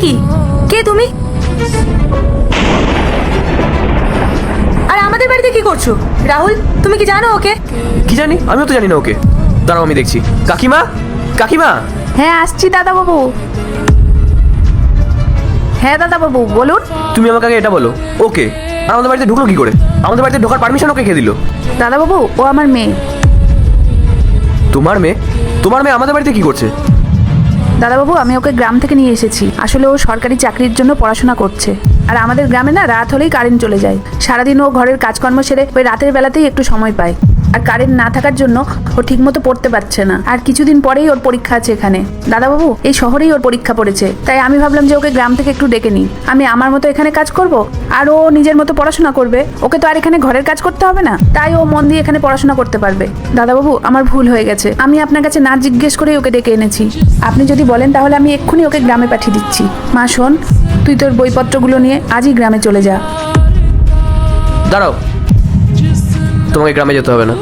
কি? কে তুমি? আর আমাদের বাড়িতে কি করছো? রাহুল, তুমি কি জানো ওকে? কি জানি, আমিও তো জানি না ওকে। দাঁড়াও, আমি দেখছি। কাকিমা, কাকিমা। হ্যাঁ আসছি দাদাবাবু। হ্যাঁ দাদাবাবু বলুন। তুমি আমাকে আগে এটা বলো, ওকে আর আমাদের বাড়িতে ঢুকলো কি করে? আমাদের বাড়িতে ঢোকার পারমিশন ওকে কে দিল? দাদাবাবু ও আমার মেয়ে। তোমার মেয়ে? তোমার মেয়ে আমাদের বাড়িতে কি করছে? দাদাবাবু আমি ওকে গ্রাম থেকে নিয়ে এসেছি। আসলে ও সরকারি চাকরির জন্য পড়াশোনা করছে। আর আমাদের গ্রামে না রাত হলেই কারেন্ট চলে যায়। সারাদিন ও ঘরের কাজকর্ম সেরে ওই রাতের বেলাতেই একটু সময় পায়। আর কারেন্ট না থাকার জন্য ও ঠিকমতো পড়তে পারছে না। আর কিছুদিন পরেই ওর পরীক্ষা আছে এখানে। দাদাবাবু এই শহরেই ওর পরীক্ষা পড়েছে, তাই আমি ভাবলাম যে ওকে গ্রাম থেকে একটু ডেকে নিই। আমি আমার মতো এখানে কাজ করব আর ও নিজের মতো পড়াশোনা করবে। ওকে তো আর এখানে ঘরের কাজ করতে হবে না, তাই ও মন দিয়ে এখানে পড়াশোনা করতে পারবে। দাদাবাবু আমার ভুল হয়ে গেছে, আমি আপনার কাছে না জিজ্ঞেস করেই ওকে ডেকে এনেছি। আপনি যদি বলেন তাহলে আমি এক্ষুনি ওকে গ্রামে পাঠিয়ে দিচ্ছি। মা শোন, তুই তোর বইপত্রগুলো নিয়ে আজই গ্রামে চলে যা। দাঁড়াও, তোমাকে গ্রামে যেতে হবে না।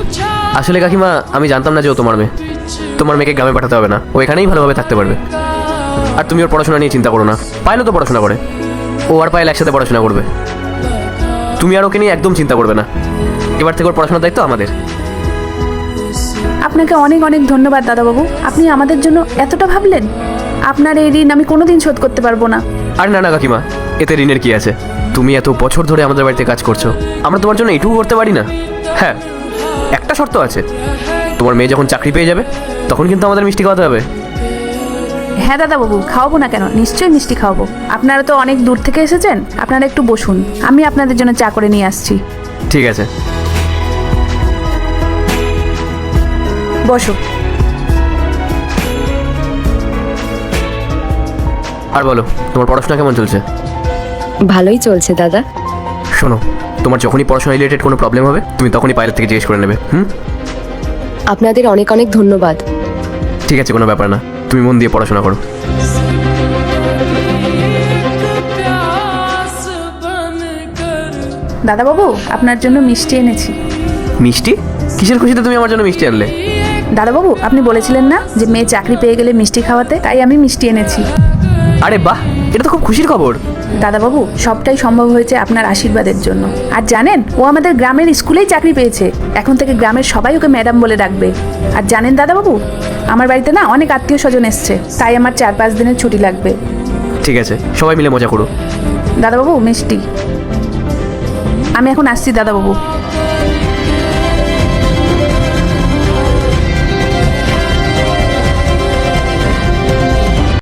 আসলে কাকিমা, আমি জানতাম না যে ও তোমার মেয়ে। তোমার মেয়েকে গ্রামে পাঠাতে হবে না, ও এখানেই ভালোভাবে থাকতে পারবে। আর তুমি ওর পড়াশোনা নিয়ে চিন্তা করো না। পায়েলও তো পড়াশোনা করে, ও আর পায়েল একসাথে পড়াশোনা করবে। তুমি আর ওকে নিয়ে একদম চিন্তা করবে না। এবার থেকে ওর পড়াশোনার দায়িত্ব আমাদের। আপনাকে অনেক অনেক ধন্যবাদ দাদাবাবু, আপনি আমাদের জন্য এতটা ভাবলেন। আপনার এই ঋণ আমি কোনোদিন শোধ করতে পারবো না। আর না না কাকিমা, এতে ঋণের কি আছে? তুমি এত বছর ধরে আমাদের বাড়িতে কাজ করছো, আমরা তোমার জন্য এটুকু করতে পারি না? হ্যাঁ, একটা শর্ত আছে, তোমার মেয়ে যখন চাকরি পেয়ে যাবে তখন কিন্তু আমাদের মিষ্টি খাওয়াতে হবে। হ্যাঁ দাদাবাবু, খাওয়াবো না কেন, নিশ্চয়ই মিষ্টি খাওয়াবো। আপনারা তো অনেক দূর থেকে এসেছেন, আপনারা একটু বসুন, আমি আপনাদের জন্য চা করে নিয়ে আসছি। ঠিক আছে, বসো। আর বলো, তোমার পড়াশোনা কেমন চলছে? ভালোই চলছে দাদা। শোনো, তোমার যখনই পড়াশোনা রিলেটেড কোনো প্রবলেম হবে তুমি তখনই পায়েলের থেকে জিজ্ঞেস করে নেবে। আপনাদের অনেক অনেক ধন্যবাদ। ঠিক আছে, কোনো ব্যাপার না, তুমি মন দিয়ে পড়াশোনা করো। দাদাবাবু আপনার জন্য মিষ্টি এনেছি। মিষ্টি? কিসের খুশিতে তুমি আমার জন্য মিষ্টি আনলে? দাদাবাবু আপনি বলেছিলেন না যে মেয়ে চাকরি পেয়ে গেলে মিষ্টি খাওয়াতে, তাই আমি মিষ্টি এনেছি। আরে বাহ, এটা তো খুব খুশির খবর। দাদাবাবু সবটাই সম্ভব হয়েছে আপনার আশীর্বাদের জন্য। আর জানেন, ও আমাদের গ্রামের স্কুলেই চাকরি পেয়েছে। এখন থেকে গ্রামের সবাই ওকে ম্যাডাম বলে ডাকবে। আর জানেন দাদাবাবু, আমার বাড়িতে না অনেক আত্মীয় স্বজন এসছে, তাই আমার 4-5 দিনের ছুটি লাগবে। ঠিক আছে, সবাই মিলে মজা করো। দাদাবাবু মিষ্টি। আমি এখন আসছি দাদাবাবু।